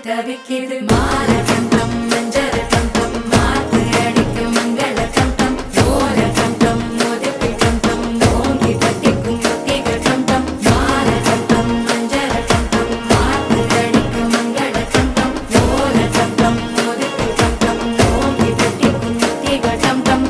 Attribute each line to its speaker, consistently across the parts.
Speaker 1: தவிக்கிது மால கண்டம் மஞ்சள் கண்டம் மாத்து அடிக்கு மங்கள கண்டம் ஓல கண்டம் மோதிப்பி கண்டம் ஓங்கி தட்டிக்கும் ஒத்திக கண்டம் மால கண்டம் மஞ்சள் கண்டம் மாத்து அடிக்கு மங்கள கண்டம் ஓல கண்டம் மோதிப்பி கண்டம் ஓங்கி தட்டிக்கும் ஒத்திக கண்டம்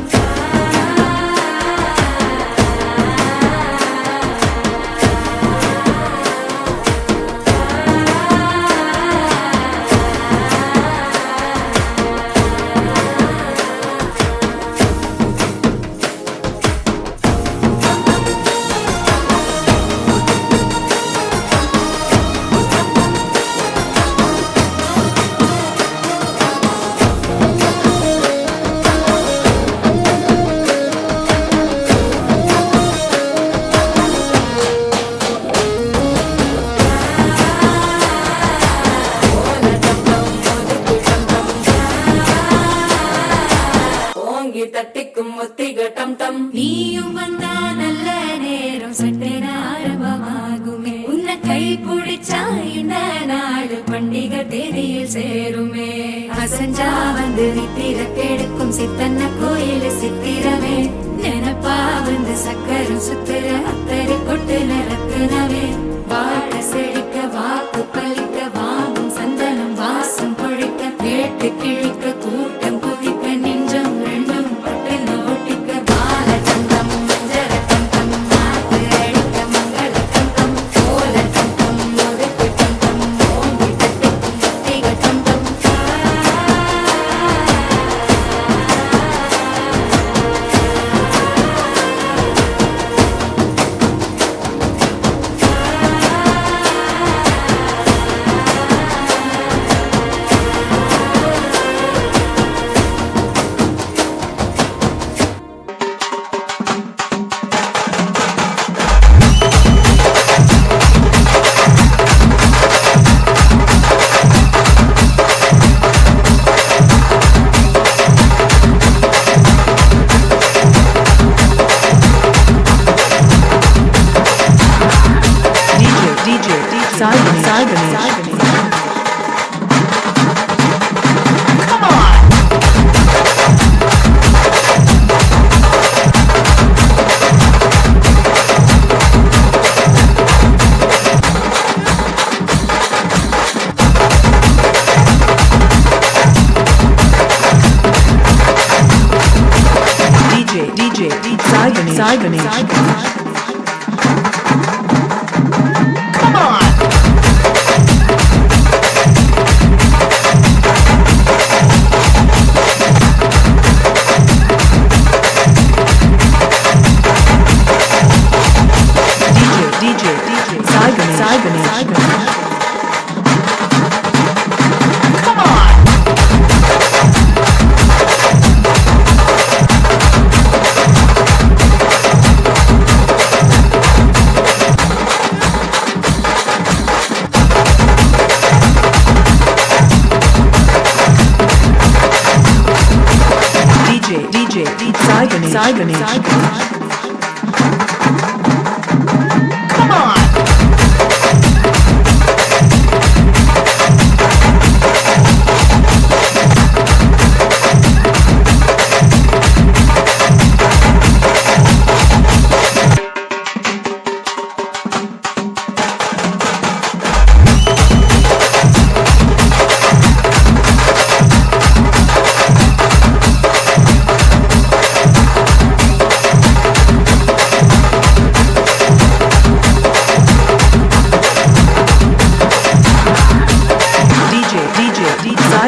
Speaker 1: தட்டிக்கும் ஒத்திக டம் டம் நீயும் வந்தா நல்ல நேரம் சட்டென ஆரம்பமாகுமே உன்னை கை பிடிச்சா இந்த நாடு பண்டிகை தேதியில் சேருமே அசஞ்சா வந்து நித்திர கெடுக்கும் சித்தன்ன கோயில் சித்திரமே நினைப்பா வந்து சக்கரம் சுத்துற அத்தரை கொட்டு நிறக்குனவே வாழ செழிக்க வாக்கு பலிக்க வாங்கும் சந்தனம் வாசம் பொழிக்க கேட்டு கிழிக்க கூட்டம் குதிக்க நெஞ்சம் ரெண்டும் பட்டுன்னு ஒட்டிக்க பால கண்டம் மஞ்சள் கண்டம் மாத்து அடிக்க மங்கள கண்டம் கோல கண்டம் ஒதுக்கு கண்டம் ஓங்கி தட்டிக்கும் ஒத்திக கண்டம்
Speaker 2: Sai Ganesh. Sai Ganesh.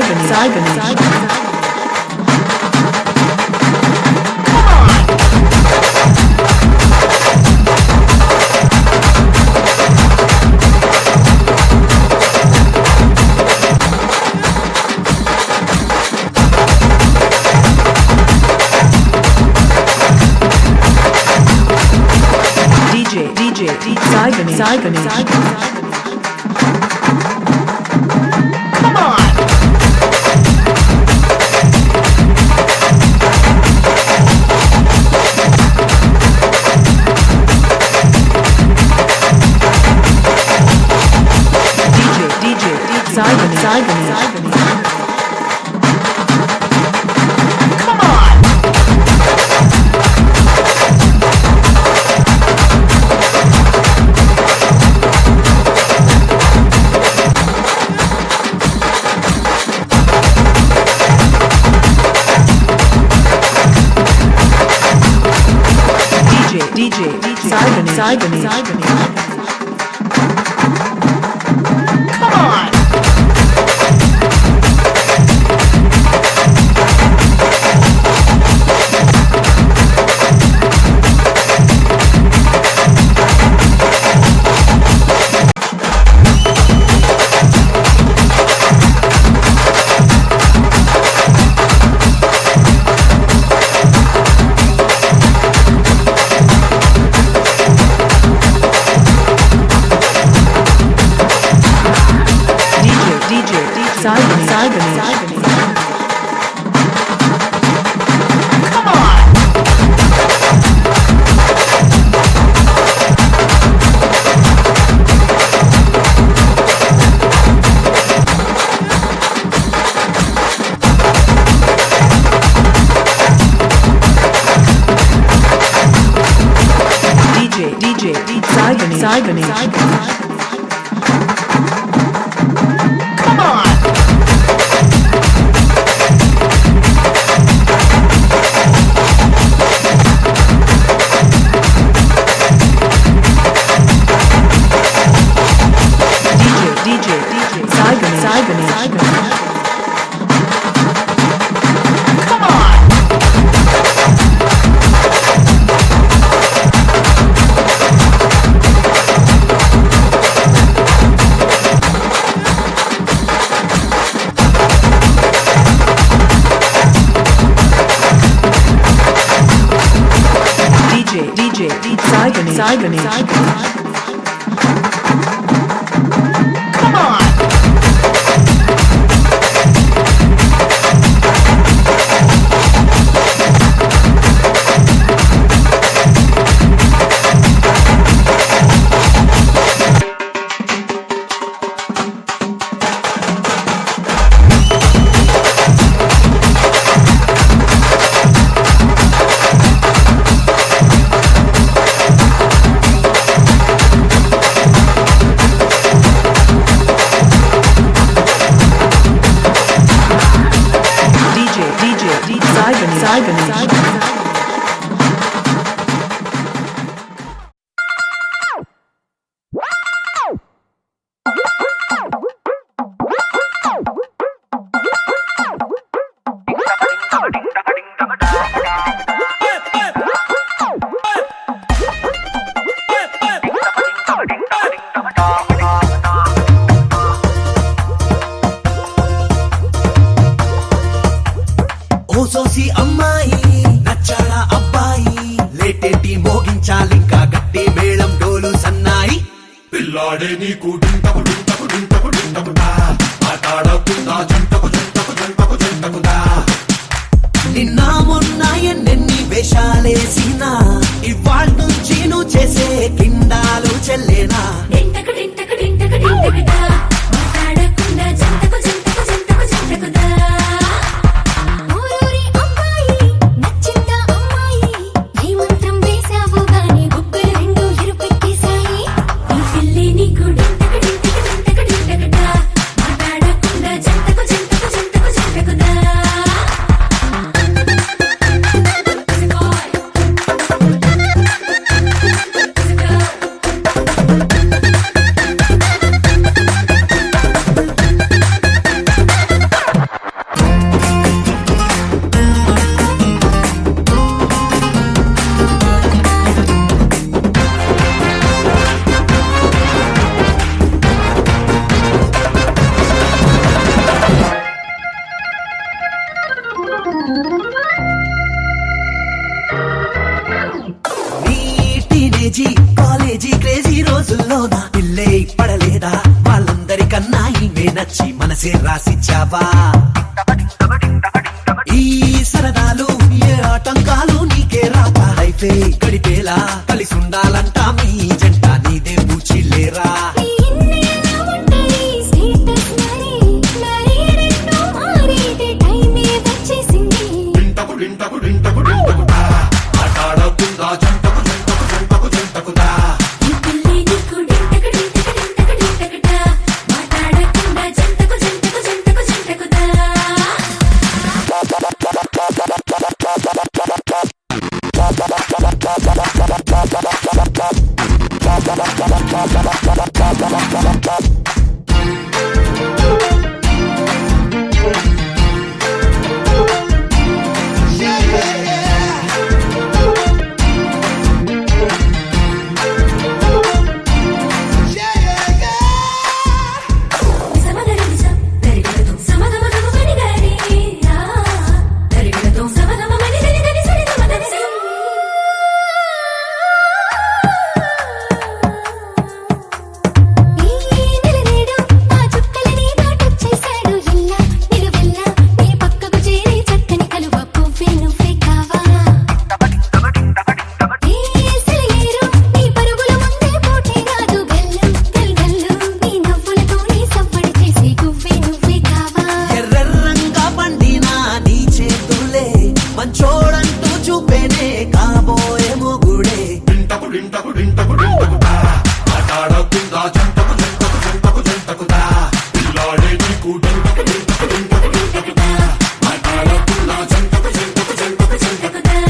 Speaker 2: Sai Ganesh. Sai Ganesh. Sai Ganesh. Sai Ganesh. Sai Ganesh. Sai Ganesh. Sai Ganesh.
Speaker 3: సోసి అమ్మాయి నచ్చాడా అబ్బాయి లేటేటి మోగించాలింకా గట్టి మేళం డోలు సన్నాయి
Speaker 4: పిల్లాడే నీకు డింటకు డింటకు డింటకు డింటకుదా ఆటాడకుండా జంటకు జంటకు జంటకు జంటకుదా
Speaker 3: నిన్న మొన్న ఎన్నెన్ని వేషాలేసినా ఇవాళ నుంచి నువ్వు చేసే కిండాలు చెల్లేనా
Speaker 1: డింటక డింటక డింటక డింటకదా మాట్లాడకుండా జంటకు జంటకు జంటకు జంటకుదా ఊరూరి అమ్మాయి నచ్చిందా అమ్మాయి ఈ మంత్రం వేసావు గాని బుగ్గలు రెండు ఎరుపెక్కేశాయి ఈ పిల్లి నీకు డింటక డింటక డింటక డింటకదా మాట్లాడకుండా జంటకు జంటకు జంటకు జంటకుదా Let's go.
Speaker 3: నీ టీనేజీ కాలేజీ క్రేజీ రోజుల్లో నా పిల్లే పడలేదా వాళ్ళందరికన్నా ఈమె నచ్చి మనసే రాసిచ్చావా ఈ సరదాలు ఏ ఆటంకాలు నీకే రాక లైఫే గడిపేలా కలిసి ఉండాలంట మీ జంట నీదే పూచిల్లేరా
Speaker 4: డింటకు డింటకు డింటకుదా ఆటాడకుండా జంటకు జంటకు జంటకు జంటకుదా
Speaker 3: మంచోడంటూ చూపేనే కాబోయే మొగుడే
Speaker 4: డింటకు డింటకు డింటకు డింటకుదా ఆటాడకుండా జంటకు జంటకు జంటకు జంటకుదా పిల్లాడే నీకు డింటకు డింటకు డింటకు డింటకుదా ఆటాడకుండా జంటకు జంటకు జంటకు జంటకుదా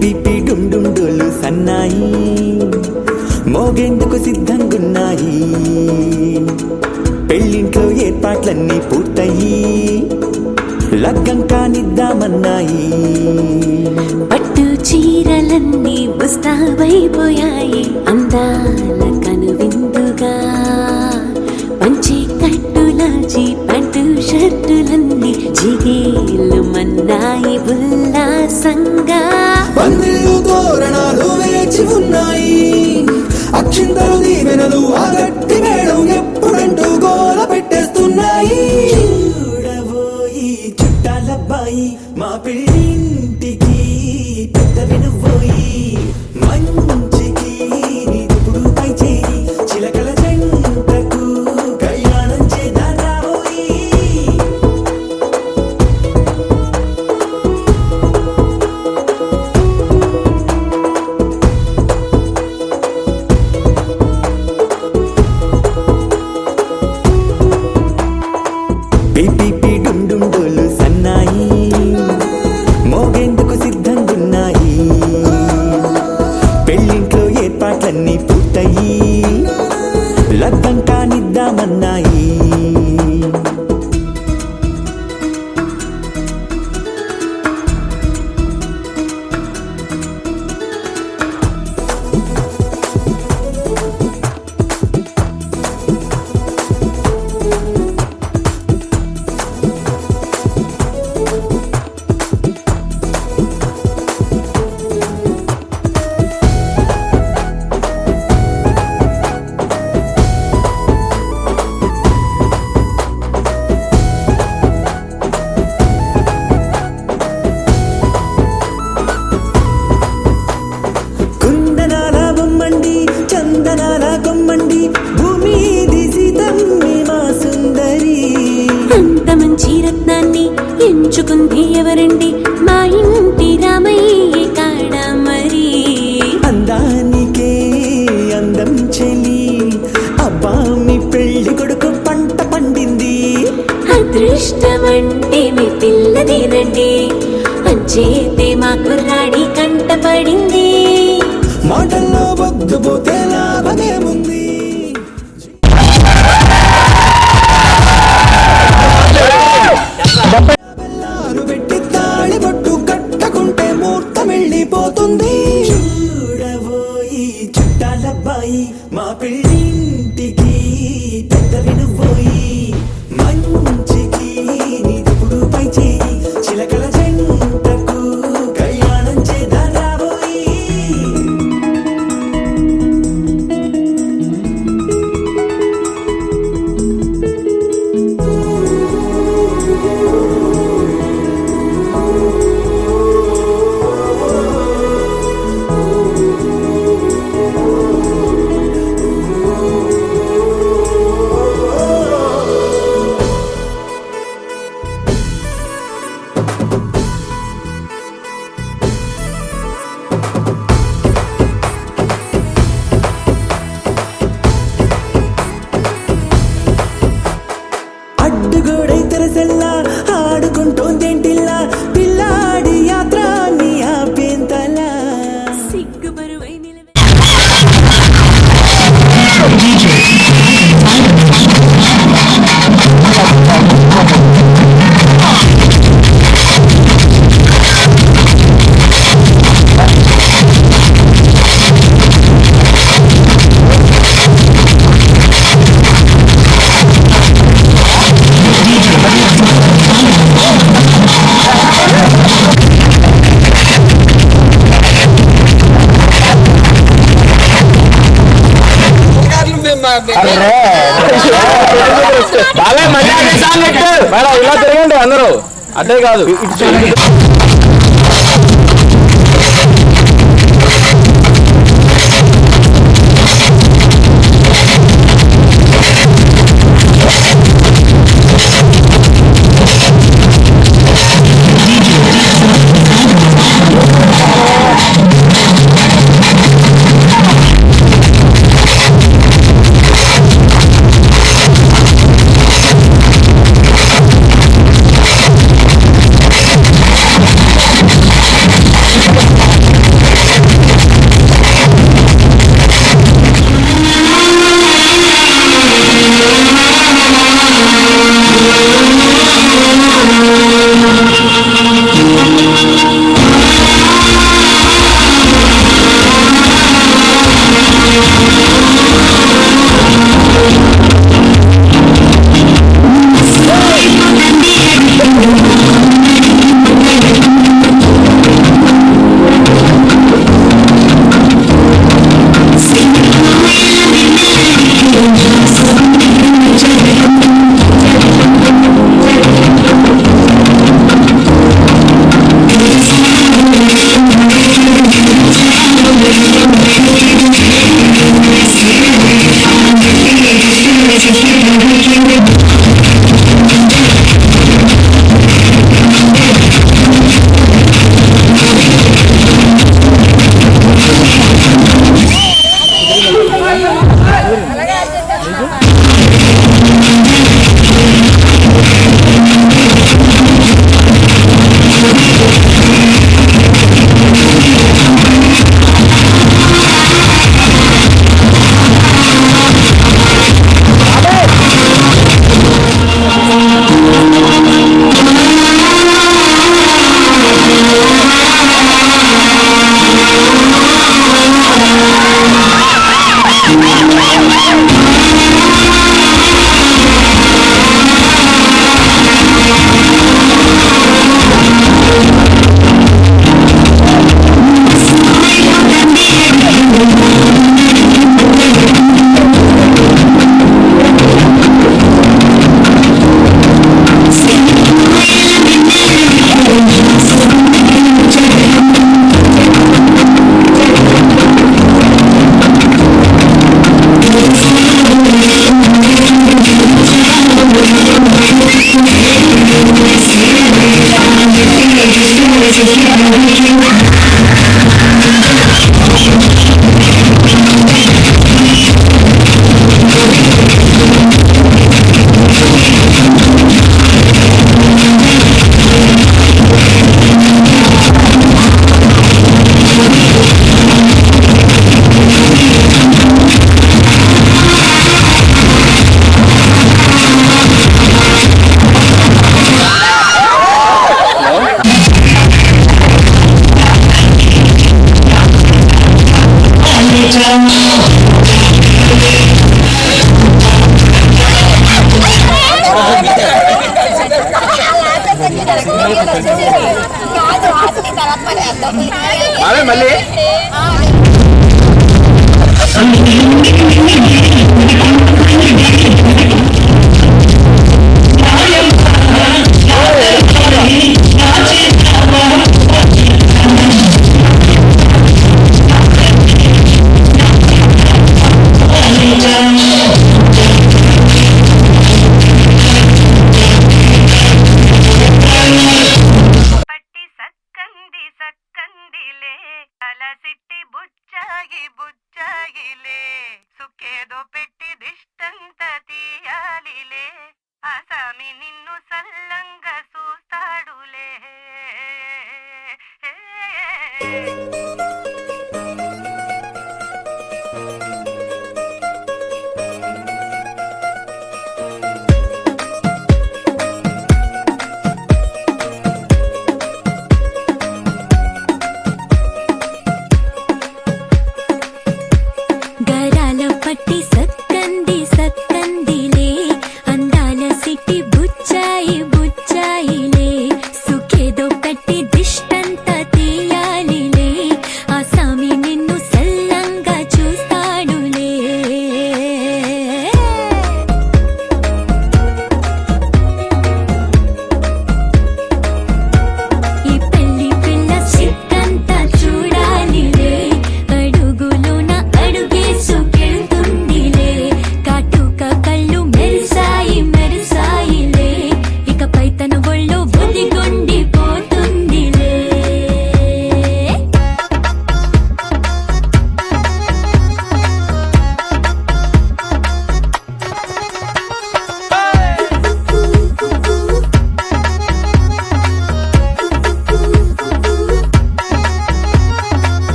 Speaker 5: పిపి డుండుండులు సన్నాయి మోగేందుకు సిద్ధంగున్నాయి పెళ్ళింట్లో ఏర్పాట్లన్నీ పూర్తయి లగ్గం కానిద్దామన్నాయి
Speaker 1: పట్టు చీరలన్నీ ముస్తాబైపోయాయి అందాల కనువిందుగా పంచి కట్టులాచి పట్టు షర్టులన్నీ జిగేలు మన్నాయి ఉల్లాసంగా
Speaker 5: పందిళ్ళు తోరణాలు వేచి ఉన్నాయి అక్షింతలు దీవెనలు ఆ గట్టి మేడం ఎప్పుడంటూ గోల పెట్టేస్తున్నాయి చూడబోయి చుట్టాలబ్బాయి మా పెళ్ళింటికి పెద్ద వినుబోయి మంచికి ఇప్పుడు పై చేయి చిలకల జంటకు కళ్యాణం చేద్దాం రాబోయి పిపి డుండుండులు సన్నాయి మోగేందుకు సిద్ధంగున్నాయి పెళ్ళింట్లో ఏర్పాట్లన్నీ పూర్తయి లగ్గం కానిద్దామన్నాయి
Speaker 1: ఎంచుకుంది ఎవరండి మా ఇంటి రామయ్య కాడ మరి
Speaker 5: అందానికే అందం చెలి అబ్బా మీ పెళ్లి కొడుకు పంట పండింది
Speaker 1: అదృష్టమంటే మీ పిల్లదేనండి అంచేతే మా కుర్రాడి కంట పడింది
Speaker 5: మాటల్లో వద్దు పోతే రాబోయి మా పెళ్ళింటికి పెద్దవి నువ్వోయి మంచికి నీదెప్పుడు పై చేయి చిలకల జంటకు కళ్యాణం చేద్దాం రాబోయి అడ్డుగోడై తెరసెల్లా ఆడుకుంటోందేంటిల్లా పిల్లాడి యాత్ర నీ ఆపేంతలా
Speaker 1: సిగ్గు బరువై నిలవే
Speaker 6: బాగా మళ్ళీ అదే సాంగ్ పెట్టు మేడం ఇలా తిరగండి అందరూ అదే కాదు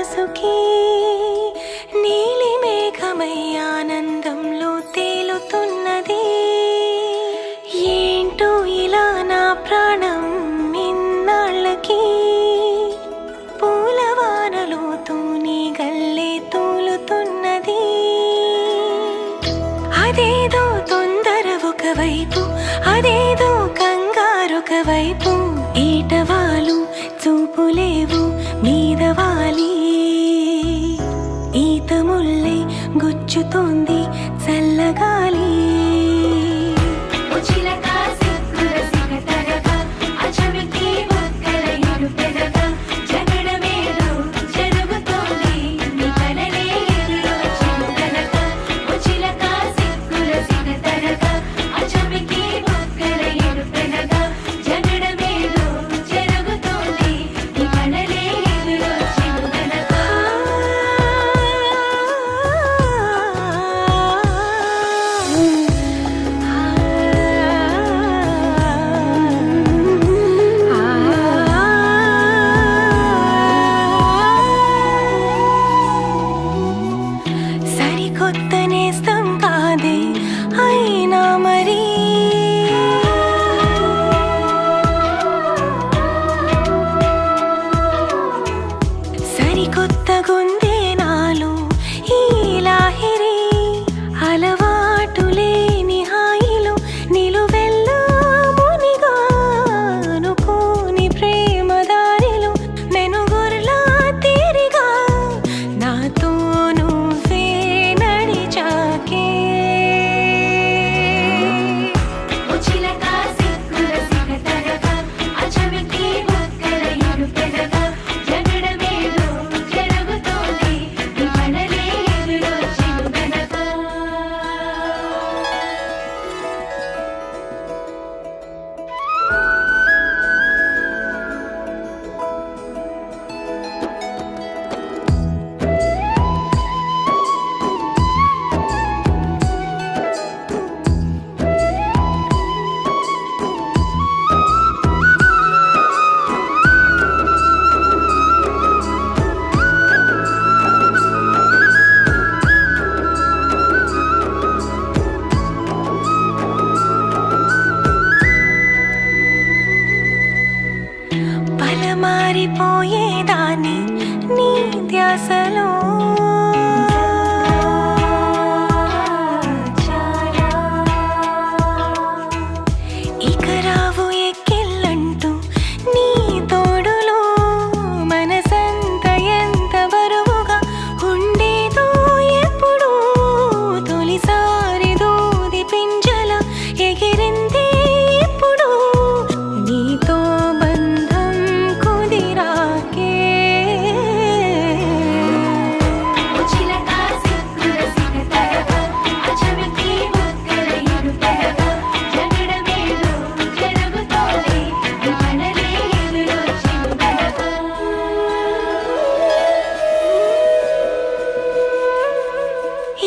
Speaker 7: మనసుకి నీలి మేఘమై ఆనందంలో తేలుతున్నది. ఏంటో ఇలా నా ప్రాణం ఇన్నాళ్ళకి పూలవానలో తూని గల్లే తూలుతున్నది. అదేదో తొందర ఒకవైపు, అదేదో కంగారొక వైపు, ఈటవాలు చూపులేవు మీదవాలి. ఈత ముల్లే గుచ్చుతోంది చల్లగాలి. సరికొత్త నేస్తం కాదే అయినా మరి సరికొత్త గుందే నాలో ఈ లాహిరి. అలవాటు లేని హాయిలో నిలువెల్లా మునిగా అనుకోని ప్రేమ దారిలో మెనుగుర్లా తీరిగా నాతో నువ్వే నడిచాకే. మారిపోయేదాన్ని నీ ధ్యాసలో. ఇక రావు ఎక్కిళ్ళంటూ నీ తోడులో మనసంత ఎంత బరువుగా ఉండేదో ఎప్పుడు. తొలిసారి దూది పింజల ఎగిరింది ఇప్పుడు నీతో బంధం కుదిరాకే.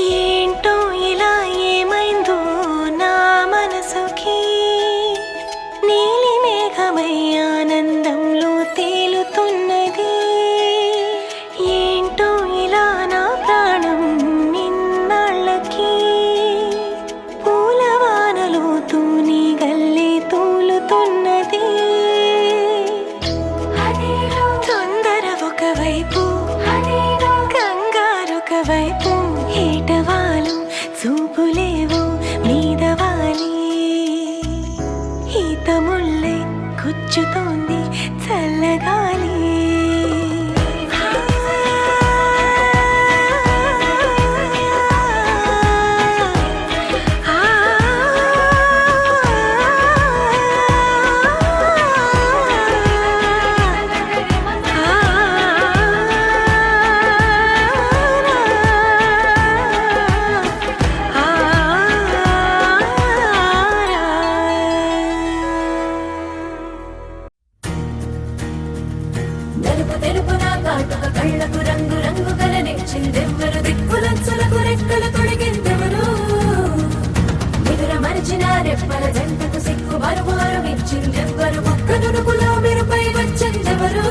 Speaker 7: ఏంటో ఇలా ఏమైందో నా మనసుకి నీలి మేఘమై ఆనందంలో తేలుతున్నది. ఏంటో ఇలా నా ప్రాణం ఇన్నాళ్ళకి పూలవానలో తూని గల్లే తూలుతున్నది. తొందర ఒకవైపు, కంగారొక వైపు, ఏటవాలు చూపులేవు మీదవాలి. ఈత ముల్లే గుచ్చుతోంది చల్లగాలి.
Speaker 1: నలుపు తెలుపు నా కాటుక కళ్ళకు రంగు రంగు కలనిచ్చిందెవ్వరు. దిక్కులచ్చులకు రెక్కలు తొడిగిందెవరు. నిదుర మరిచిన రెప్పల జంటకు సిగ్గు మరుమారు ఇచ్చిందెవ్వరు. ఒక్క నునుపులో మెరుపై వచ్చిందెవరు.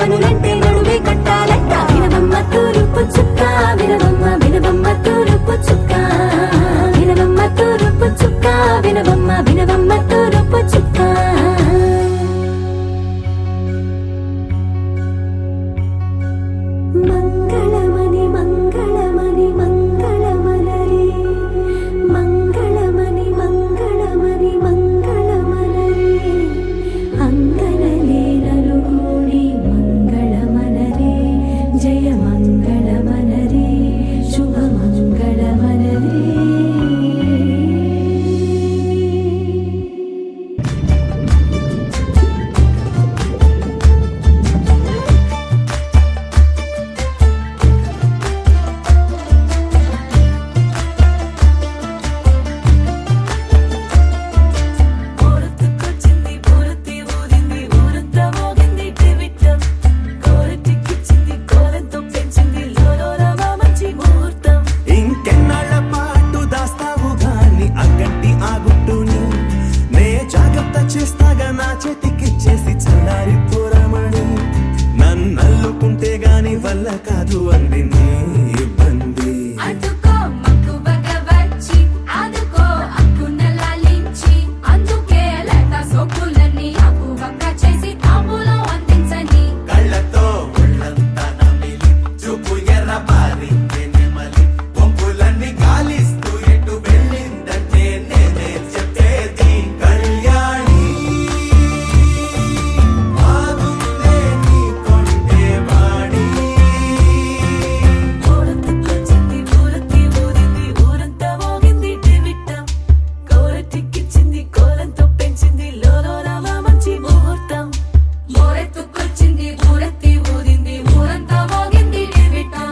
Speaker 1: పనులంటే నడువే కట్టాలంట వినవమ్మ తూరుపు చుక్క వినవమ్మ వినవమ్మ తూరుపు చుక్క వినవమ్మ తూరుపు చుక్క వినవమ్మ వినవమ్మ తూరుపు చుక్క మంగళమణి మంగళమణి మంగళమలరే మంగళమణి మంగళమణి మంగళమలరే అంగనలే నలుగూడి మంగళమలరే జయ మంగళమలరే శుభ మంగళమలరే
Speaker 7: ఊరొత్తుకొచ్చింది ఊరొత్తి ఊరింది ఊరంతా మోగింది టివిట్టం కోరటికిచ్చింది కోలంతో పెంచింది లోలోరమ మంచి ముహూర్తం
Speaker 5: ఇంకెన్నాళ్ళ పాటు దాస్తావు గాని అగ్గంటి ఆ గుట్టుని నే జాగ్రత్త చేస్తాగా నా చేతికిచ్చేసి చల్లారి పోరమణి నన్నల్లుకుంటే గాని వల్ల కాదు అంది నీ ఇబ్బంది
Speaker 1: అదుకో మక్కువగా వచ్చి ఆదుకో అక్కున లాలించి అందుకే లేత సోకులన్నీ అక్కువగా చేసి తాంబూలం అందించని
Speaker 3: కళ్ళతో ఒళ్ళంతా నమిలి చూపు ఎర్ర బారి నెమలి పొంపులన్నీ గాలిస్తూ ఎటు వెళ్ళిందంటే నేనే చెప్పేది కళ్యాణి ఆగుందే నీ కొంటే వాణి
Speaker 7: ఊరొత్తుకొచ్చింది ఊరొత్తి ఊరింది ఊరంతా మోగింది టివిట్టం కోరటికిచ్చింది కోలంతో పెంచింది లోలోరమ మంచి ముహూర్తం
Speaker 1: మోరెత్తుకొచ్చింది ఊరెత్తి ఊరింది ఊరంతా మోగింది టివిట్టం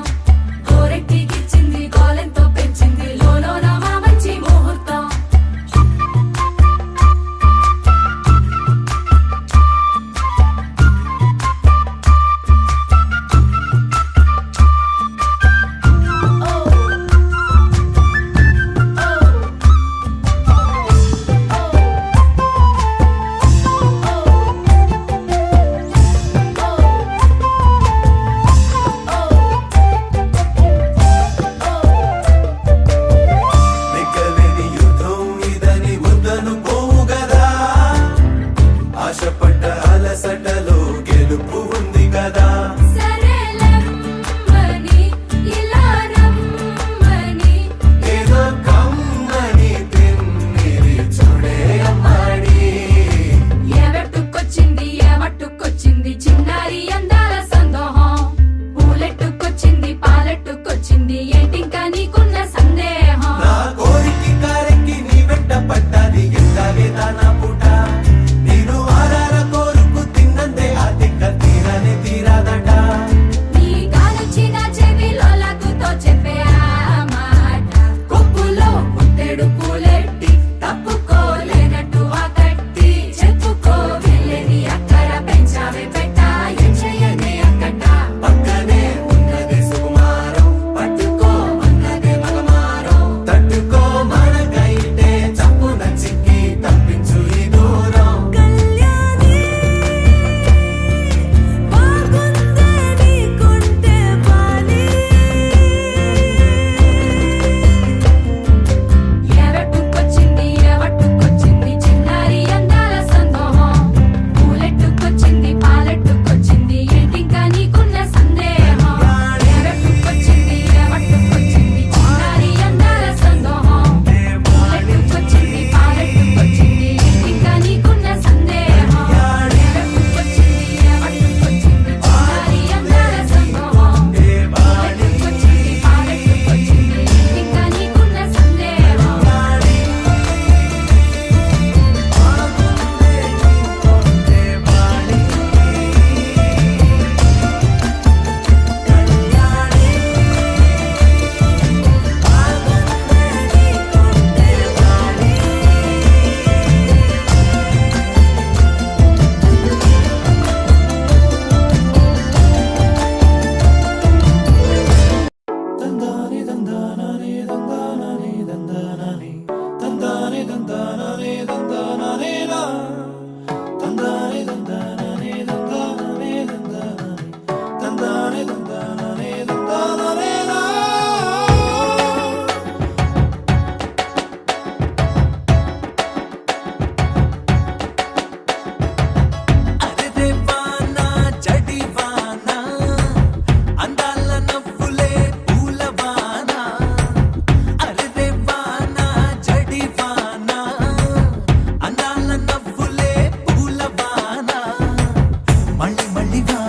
Speaker 1: కోరెట్టికిచ్చింది కోలెంతో పెంచింది లోలోన మా మంచి ముహూర్తం
Speaker 3: నిక్కలేని యుద్ధం ఇదని వద్దను పోవు గదా ఆశపడ్డ అలసటలో గెలుపు ఉంది కదా
Speaker 1: సరేలమ్మని ఇలా రమ్మని
Speaker 3: ఏదో కమ్మని తిమ్మిరి చూడే అమ్మాడి
Speaker 1: ఏవట్టుకొచ్చింది ఏవట్టుకొచ్చింది చిన్నారి అందాల సందోహం పూలెట్టుకొచ్చింది పాలెట్టుకొచ్చింది ఏంటింకా నీకున్న సందేహం
Speaker 3: నా కోరికి కారెక్కి నీ వెంట పడ్డది ఎట్లాగే దానా పుట నేను ఆరార కోరుకు తిన్నందే ఆ తిక్క తీరని తీరాదట
Speaker 1: నీ గాలొచ్చిన చెవిలో లగ్గుతో చెప్పే ఆ మాట కొప్పులో పుట్టెడు పూలెట్టి తప్పుకోలేనట్టు ఆ కట్టి చెప్పుకో వెళ్ళని అక్కడ పెంచావే పెట్ట ఏం చెయ్యని అక్కట
Speaker 3: పక్కనే ఉన్నది సుకుమారం పట్టుకో అన్నదే మగమారం
Speaker 5: చలివా